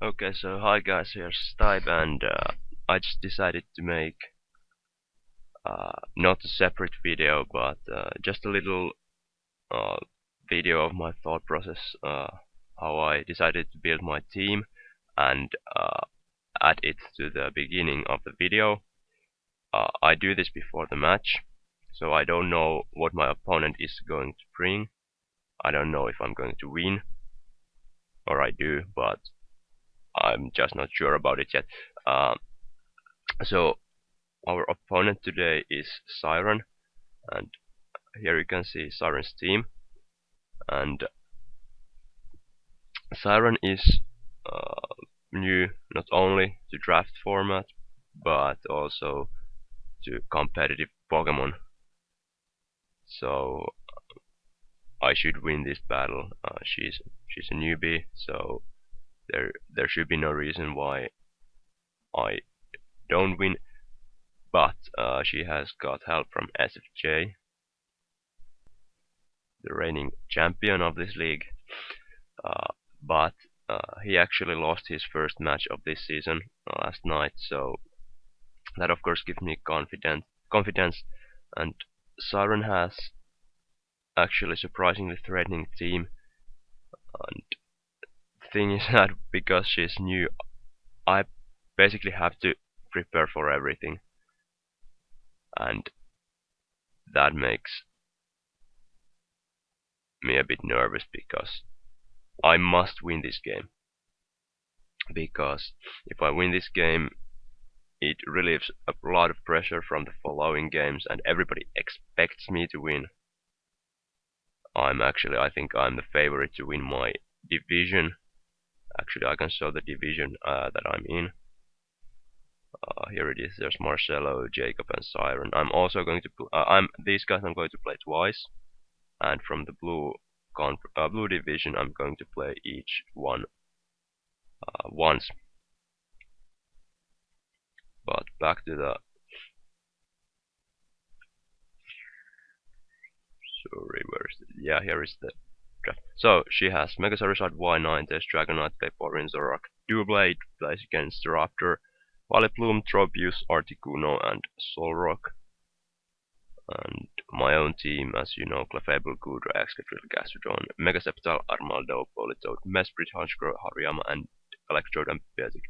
Okay, so hi guys, here's Stibe, and I just decided to make not a separate video, but just a little uh, video of my thought process, how I decided to build my team, and add it to the beginning of the video. I do this before the match, so I don't know what my opponent is going to bring. I don't know if I'm going to win, or I do, but I'm just not sure about it yet. Uh, so Our opponent today is Siren, and here you can see Siren's team. And Siren is new not only to draft format, but also to competitive Pokemon. So I should win this battle. She's a newbie, so there should be no reason why I don't win. But she has got help from SFJ, the reigning champion of this league. But he actually lost his first match of this season last night, so that of course gives me confidence. And Siren has actually surprisingly threatening team, and the thing is that because she's new, I basically have to prepare for everything, and that makes me a bit nervous because I must win this game. Because if I win this game, it relieves a lot of pressure from the following games, and everybody expects me to win. I think I'm the favorite to win my division. Actually, I can show the division that I'm in. Here it is. There's Marcelo, Jacob, and Siren. I'm also going to. These guys I'm going to play twice, and from the blue division I'm going to play each one once. But back to the Sorry, where's the... Yeah, here is the draft. So, she has Mega Charizard Y9, Test Dragonite, Vaporeon, Zoroark, Doublade, plays against the Raptor, Vileplume, Tropius, Articuno, and Solrock. And my own team, as you know, Clefable, Goodra, Excadrill, Gastrodon, Mega Sceptile, Armaldo, Politoed, Mesprit, Honchkrow, Hariyama, and Electrode and Beatic.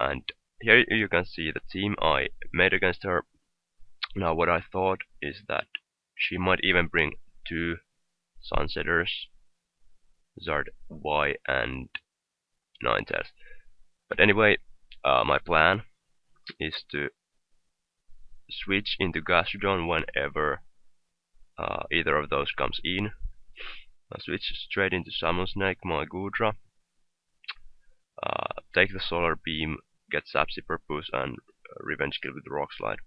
And here you can see the team I made against her. Now what I thought is that she might even bring two Sunsetters, Zard Y and Ninetales. But anyway, my plan is to switch into Gastrodon whenever either of those comes in. I'll switch straight into Summon Snake, my Goodra, take the Solar Beam, get Sapsipper Boost, and Revenge Kill with Rock Slide.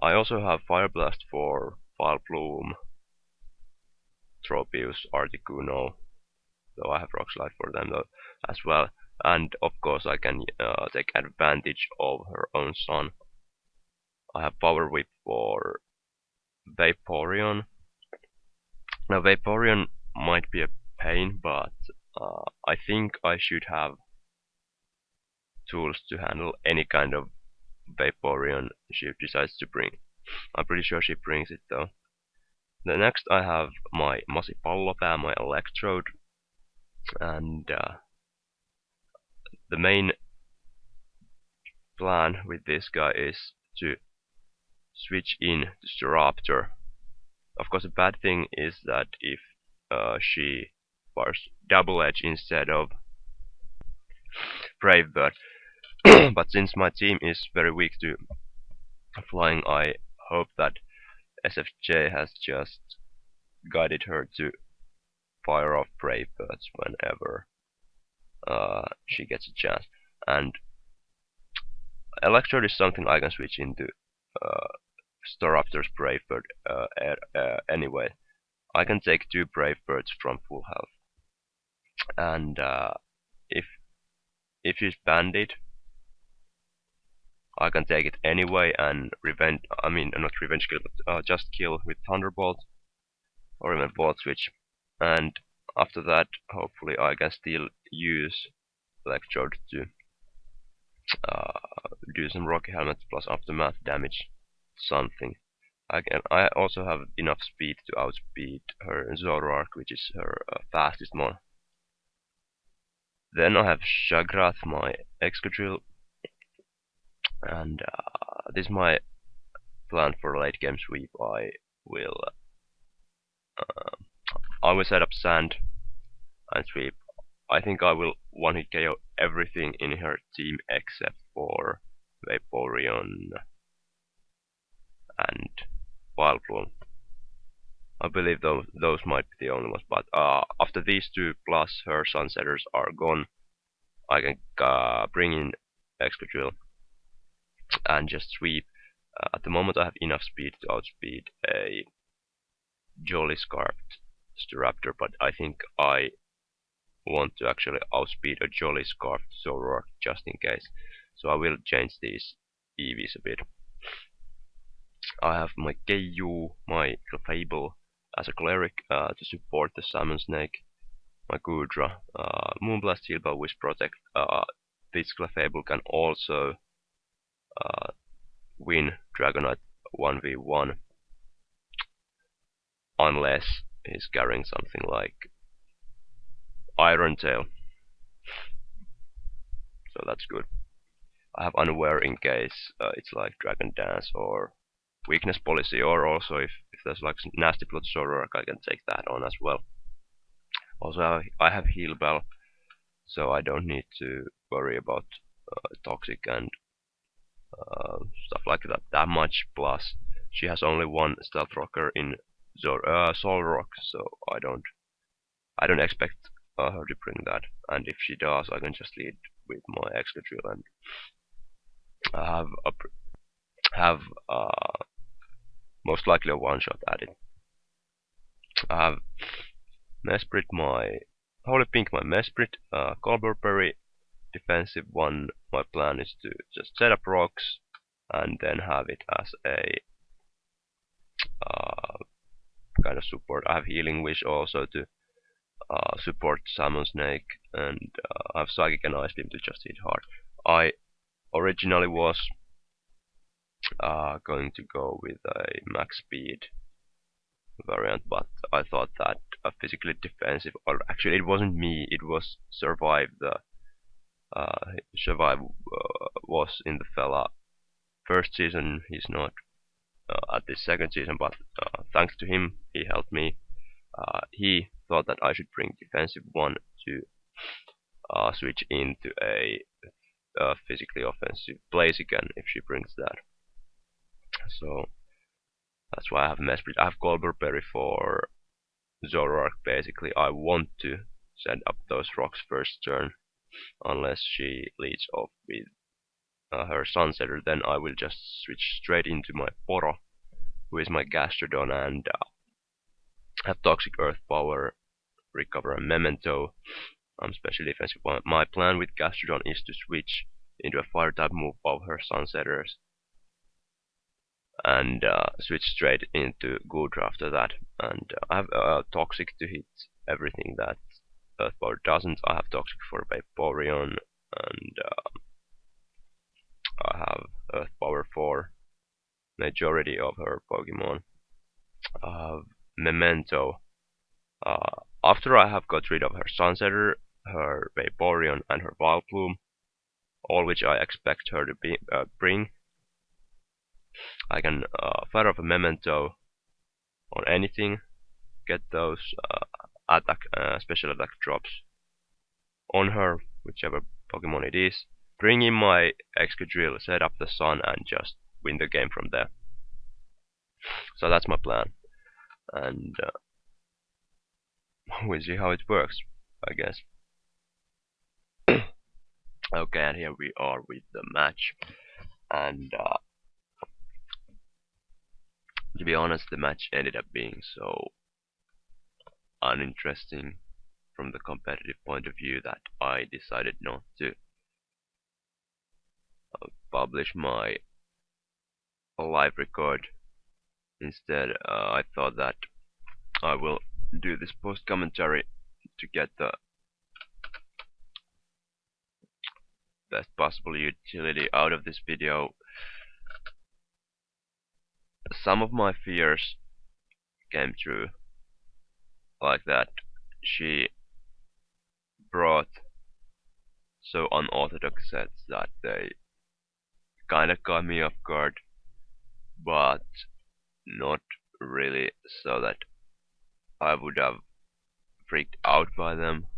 I also have Fire Blast for Vileplume, Tropius, Articuno, though I have Rock Slide for them though as well. And of course I can take advantage of her own son. I have Power Whip for Vaporeon. Now Vaporeon might be a pain, but I think I should have tools to handle any kind of Vaporeon she decides to bring. I'm pretty sure she brings it though. The next I have my Mossipallopää, my Electrode, and the main plan with this guy is to switch in to Staraptor. Of course, the bad thing is that if she fires Double Edge instead of Brave Bird, but since my team is very weak to flying, I hope that SFJ has just guided her to fire off Brave Birds whenever she gets a chance. And Electrode is something I can switch into Staraptor's Brave Bird anyway. I can take two Brave Birds from full health. And if she's banded, I can take it anyway and not revenge kill, but just kill with Thunderbolt or even Volt Switch. And after that, hopefully I can still use Electrode to do some Rocky Helmet plus aftermath damage, something. I also have enough speed to outspeed her Zoroark, which is her fastest mon. Then I have Shagrath, my Excadrill, and this is my plan for late game sweep. Will I will set up Sand and sweep. I think I will one-hit KO everything in her team except for Vaporeon and Wildbloom. I believe those might be the only ones, but after these two plus her Sunsetters are gone, I can bring in Excadrill and just sweep. At the moment I have enough speed to outspeed a Jolly Scarfed Staraptor, but I think I want to actually outspeed a Jolly Scarfed Zoroark just in case. So I will change these EVs a bit. I have my KU, my Clefable as a cleric to support the Salmon Snake, my Goodra, Moonblast, Healbell, Wish Protect. This Clefable can also win Dragonite 1v1 unless he's carrying something like Iron Tail. So that's good. I have Unaware in case it's like Dragon Dance or Weakness Policy, or also if there's like Nasty Plot Zoroark, I can take that on as well. Also I have Heal Bell, so I don't need to worry about Toxic and stuff like that much. Plus she has only one Stealth Rocker in Solrock, so I don't expect her to bring that, and if she does, I can just lead with my Excadrill and have most likely a one-shot at it. I have Mesprit, my Holy Pink, my Mesprit, Colburberry, defensive one. My plan is to just set up rocks and then have it as a kind of support. I have Healing Wish also to support Salmon Snake, and I have Psychic and Ice Beam to just hit hard. I originally was going to go with a max speed variant, but I thought that a physically defensive, or actually it wasn't me, it was Survive was in the fella first season. He's not at this second season, but thanks to him, he helped me. He thought that I should bring defensive one to switch into a physically offensive Blaziken if she brings that. So that's why I have Mesprit. I have Colburberry for Zoroark. Basically, I want to set up those rocks first turn, unless she leads off with her Sunsetter. Then I will just switch straight into my Poro, who is my Gastrodon, and have Toxic Earth Power, Recover, and Memento. I'm special defensive. My plan with Gastrodon is to switch into a Fire type move of her Sunsetters and switch straight into Goodra after that. And I have Toxic to hit everything that Earth Power doesn't. I have Toxic for Vaporeon, and I have Earth Power for majority of her Pokemon. I have Memento. After I have got rid of her Sunsetter, her Vaporeon, and her Vileplume, all which I expect her to bring, I can fire off a Memento on anything, get those special attack drops on her, whichever Pokemon it is, bring in my Excadrill, set up the Sun, and just win the game from there. So that's my plan, and we'll see how it works, I guess. Okay, and here we are with the match, and to be honest, the match ended up being so uninteresting from the competitive point of view that I decided not to publish my live record. Instead, I thought that I will do this post commentary to get the best possible utility out of this video, some of my fears came true, like that she brought so unorthodox sets that they kinda caught me off guard, but not really so that I would have freaked out by them.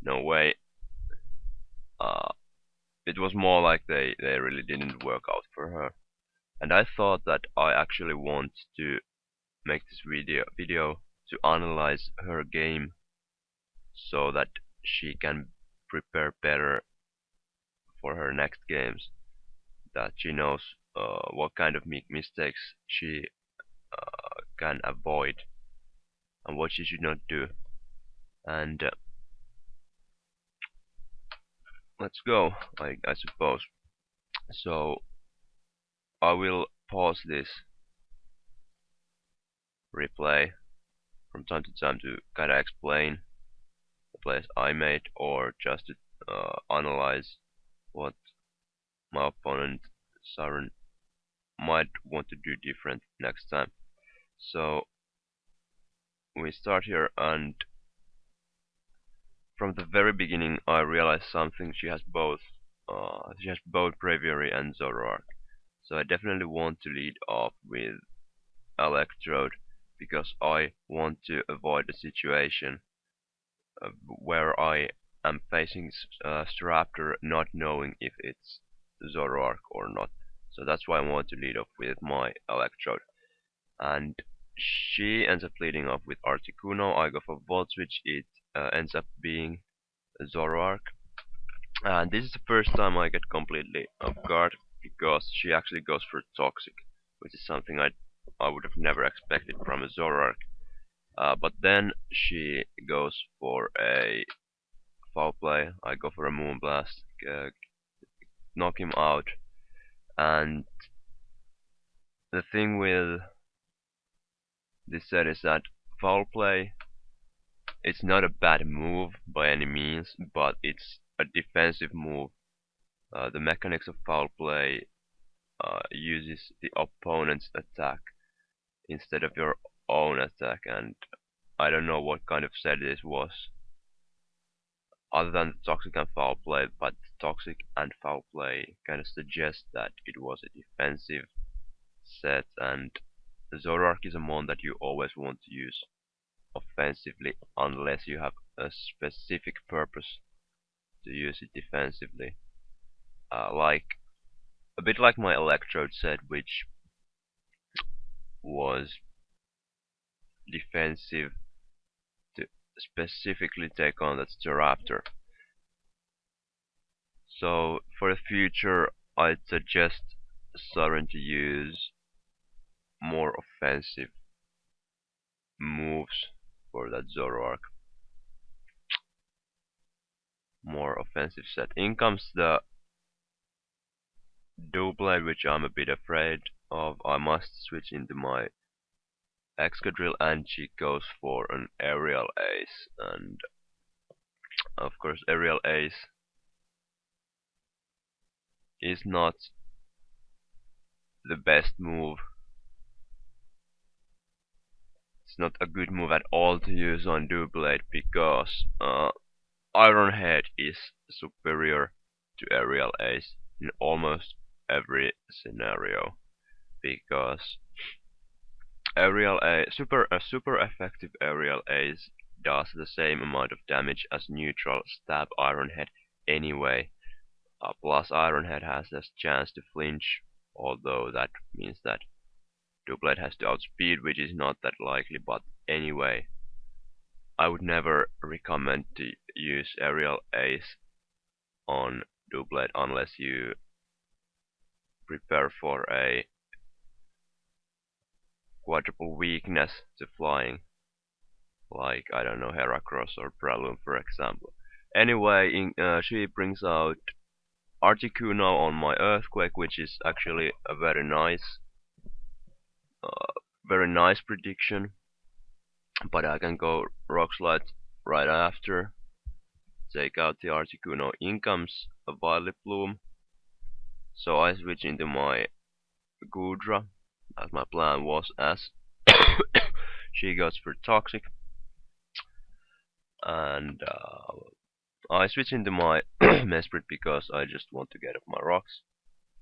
No way. It was more like they really didn't work out for her. And I thought that I actually want to make this video to analyze her game so that she can prepare better for her next games. That she knows what kind of mistakes she can avoid and what she should not do. And let's go, I suppose. So I will pause this replay from time to time to kinda explain the plays I made, or just to analyze what my opponent Siren might want to do different next time. So we start here, and from the very beginning I realized something. She has both Bravery and Zoroark. So I definitely want to lead off with Electrode, because I want to avoid a situation where I am facing Staraptor not knowing if it's Zoroark or not. So that's why I want to lead off with my Electrode. And she ends up leading off with Articuno. I go for Volt Switch. It ends up being Zoroark. And this is the first time I get completely off guard, because she actually goes for Toxic, which is something I would have never expected from a Zoroark. But then she goes for a Foul Play. I go for a Moonblast, knock him out. And the thing with this set is that Foul Play, it's not a bad move by any means, but it's a defensive move. The mechanics of Foul Play uses the opponent's attack instead of your own attack, and I don't know what kind of set this was, other than the Toxic and Foul Play, but Toxic and Foul Play kind of suggest that it was a defensive set, and Zoroark is a mon that you always want to use offensively unless you have a specific purpose to use it defensively. Like a bit like my Electrode set, which was defensive to specifically take on that Staraptor. So for the future, I'd suggest Siren to use more offensive moves for that Zoroark. More offensive set. In comes the Doublade, which I'm a bit afraid of. I must switch into my Excadrill, and she goes for an Aerial Ace, and of course Aerial Ace is not the best move. It's not a good move at all to use on Doublade, because Iron Head is superior to Aerial Ace in almost every scenario, because a super effective Aerial Ace does the same amount of damage as neutral stab Iron Head anyway. Plus Iron Head has this chance to flinch, although that means that Doublade has to outspeed, which is not that likely, but anyway, I would never recommend to use Aerial Ace on Doublade unless you prepare for a quadruple weakness to flying, like, I don't know, Heracross or Breloom for example. Anyway, she brings out Articuno on my Earthquake, which is actually a very nice prediction, but I can go Rock Slide right after, take out the Articuno. In comes a Violet Bloom, so I switch into my Gudra, as my plan was, as she goes for Toxic, and I switch into my Mesprit because I just want to get up my rocks,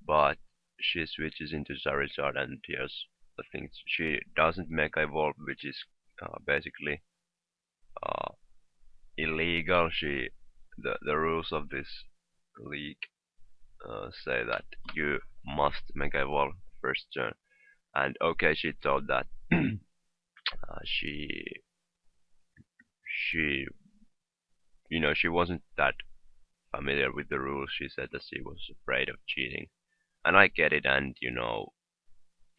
but she switches into Charizard, and here's the thing: she doesn't Mega Evolve, which is basically uh, illegal. The rules of this league say that you must Mega Evolve first turn, and okay, she thought that she she she wasn't that familiar with the rules. She said that she was afraid of cheating, and I get it. And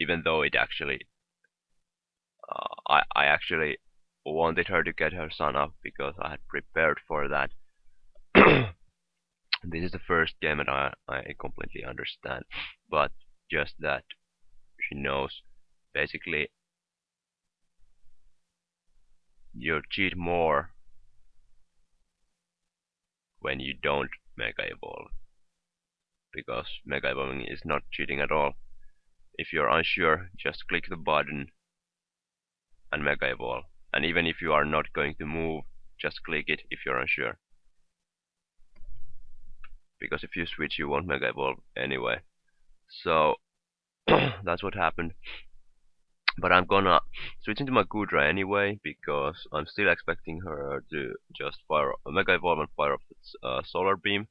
even though it actually I actually wanted her to get her son up because I had prepared for that. This is the first game and I completely understand, but just that she knows basically you cheat more when you don't Mega Evolve, because Mega Evolving is not cheating at all. If you're unsure, just click the button and Mega Evolve. And even if you are not going to move, just click it if you're unsure. Because if you switch, you won't Mega Evolve anyway. So that's what happened. But I'm gonna switch into my Gudra anyway, because I'm still expecting her to just fire Mega Evolve and fire off its Solar Beam.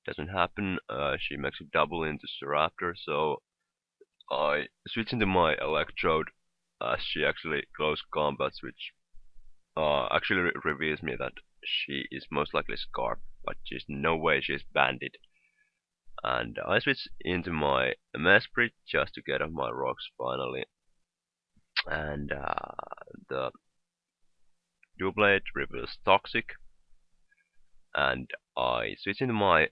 Doesn't happen. She makes a double into Staraptor, so I switch into my Electrode as she actually close combats, which actually reveals me that she is most likely Scarf, but there's no way she's Bandit. And I switch into my Mesprit just to get off my rocks finally. And the Doublade reveals Toxic, and I switch into my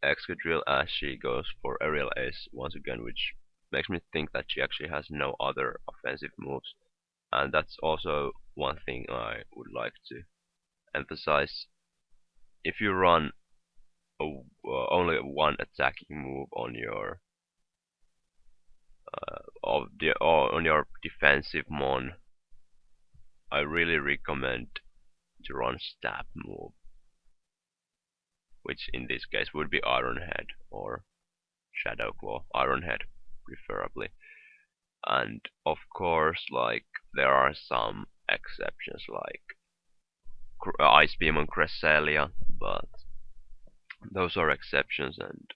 Excadrill as she goes for Aerial Ace once again, which makes me think that she actually has no other offensive moves. And that's also one thing I would like to emphasize. If you run only one attacking move on your on your defensive mon, I really recommend to run stab move, which in this case would be Iron Head or Shadow Claw, Iron Head preferably. And of course, like, there are some exceptions like Ice Beam on Cresselia, but those are exceptions, and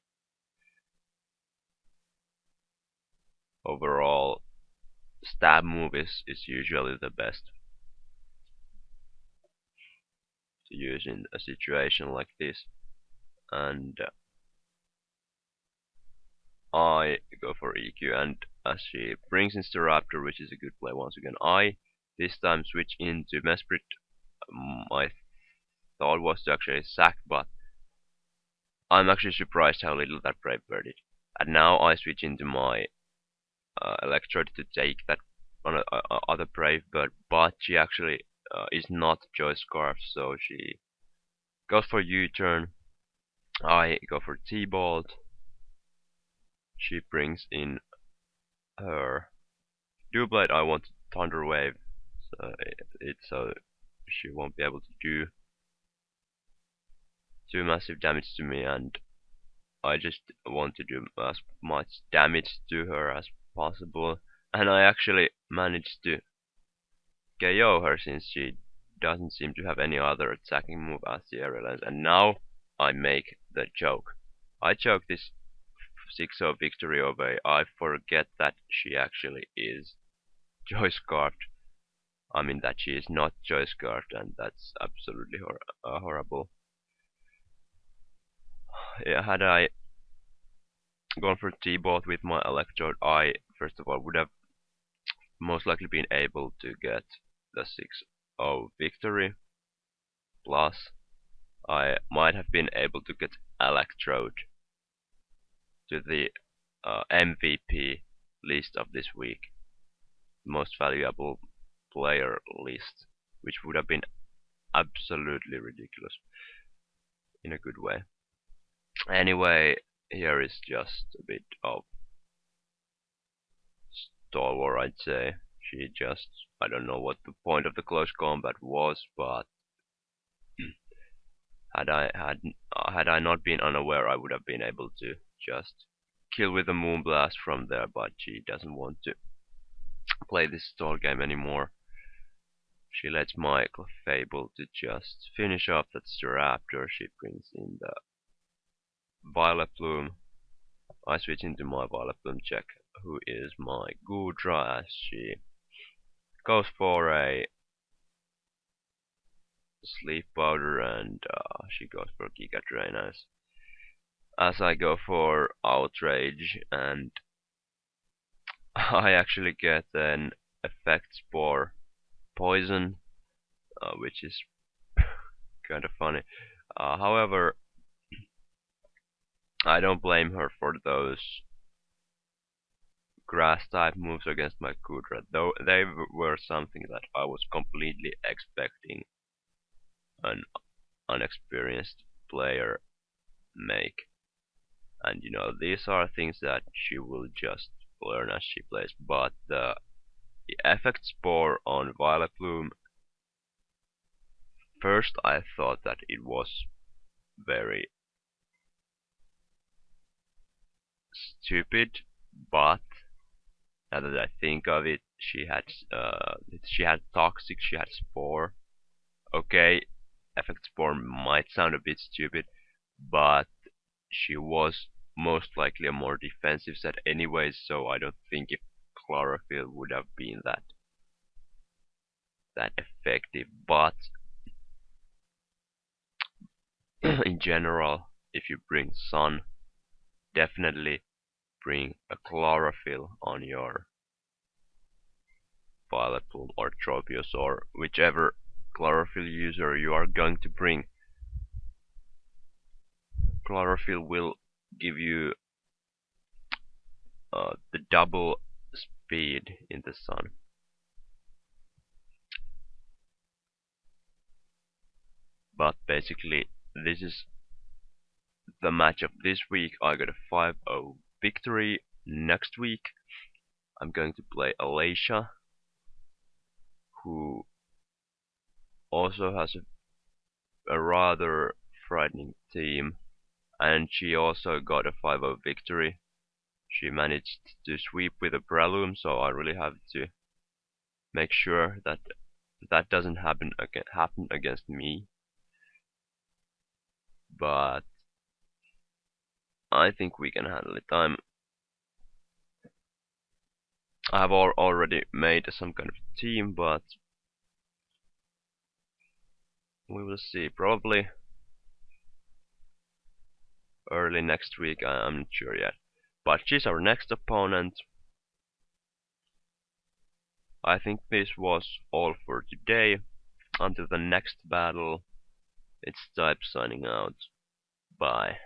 overall stab move is usually the best to use in a situation like this. And I go for EQ, and as she brings in Staraptor, which is a good play once again, I this time switch into Mesprit. My thought was to actually sack, but I'm actually surprised how little that Brave Bird did. And now I switch into my Electrode to take that on other Brave Bird, but she actually is not Joy Scarf, so she goes for U-turn. I go for T-Bolt. She brings in her Doublade. I want Thunder Wave, so she won't be able to do too massive damage to me, and I just want to do as much damage to her as possible. And I actually managed to KO her, since she doesn't seem to have any other attacking move as the Aerial Lance. And now I make the joke. I choke this 6-0 victory away. I forget that she actually is Joy Scarfed. I mean that she is not Joy Scarfed, and that's absolutely horrible. Yeah, had I gone for T-Bolt with my Electrode, I first of all would have most likely been able to get the 6-0 victory. Plus, I might have been able to get Electrode to the MVP list of this week, most valuable player list, which would have been absolutely ridiculous in a good way. Anyway, here is just a bit of stalwart, I'd say. She just, I don't know what the point of the close combat was, but had I not been unaware, I would have been able to just kill with a moonblast from there. But she doesn't want to play this stall game anymore. She lets my Fable to just finish off that Staraptor. She brings in the Violet Plume. I switch into my Violet Plume, check who is my Gudra, as she goes for a Sleep Powder, and she goes for Giga Drain as I go for Outrage, and I actually get an Effect Spore Poison, which is kind of funny. However, I don't blame her for those grass type moves against my Kudra, though they were something that I was completely expecting an unexperienced player make. And you know, these are things that she will just learn as she plays. But the effect spore on Violet Bloom, first I thought that it was very stupid, but now that I think of it, she had toxic, she had spore. Okay, effect spore might sound a bit stupid, but she was most likely a more defensive set anyways, so I don't think if chlorophyll would have been that effective. But in general, if you bring sun, definitely bring a chlorophyll on your Violet Plume or Tropius or whichever chlorophyll user you are going to bring. Chlorophyll will give you the double speed in the sun. But basically, this is the match of this week. I got a 5-0 victory. Next week, I'm going to play Alacia, who also has a rather frightening team, and she also got a 5-0 victory. She managed to sweep with a Breloom, so I really have to make sure that that doesn't happen against me. But I think we can handle it. I have already made some kind of team, but we will see. Probably early next week, I'm not sure yet. But she's our next opponent. I think this was all for today. Until the next battle, it's Stibe signing out. Bye.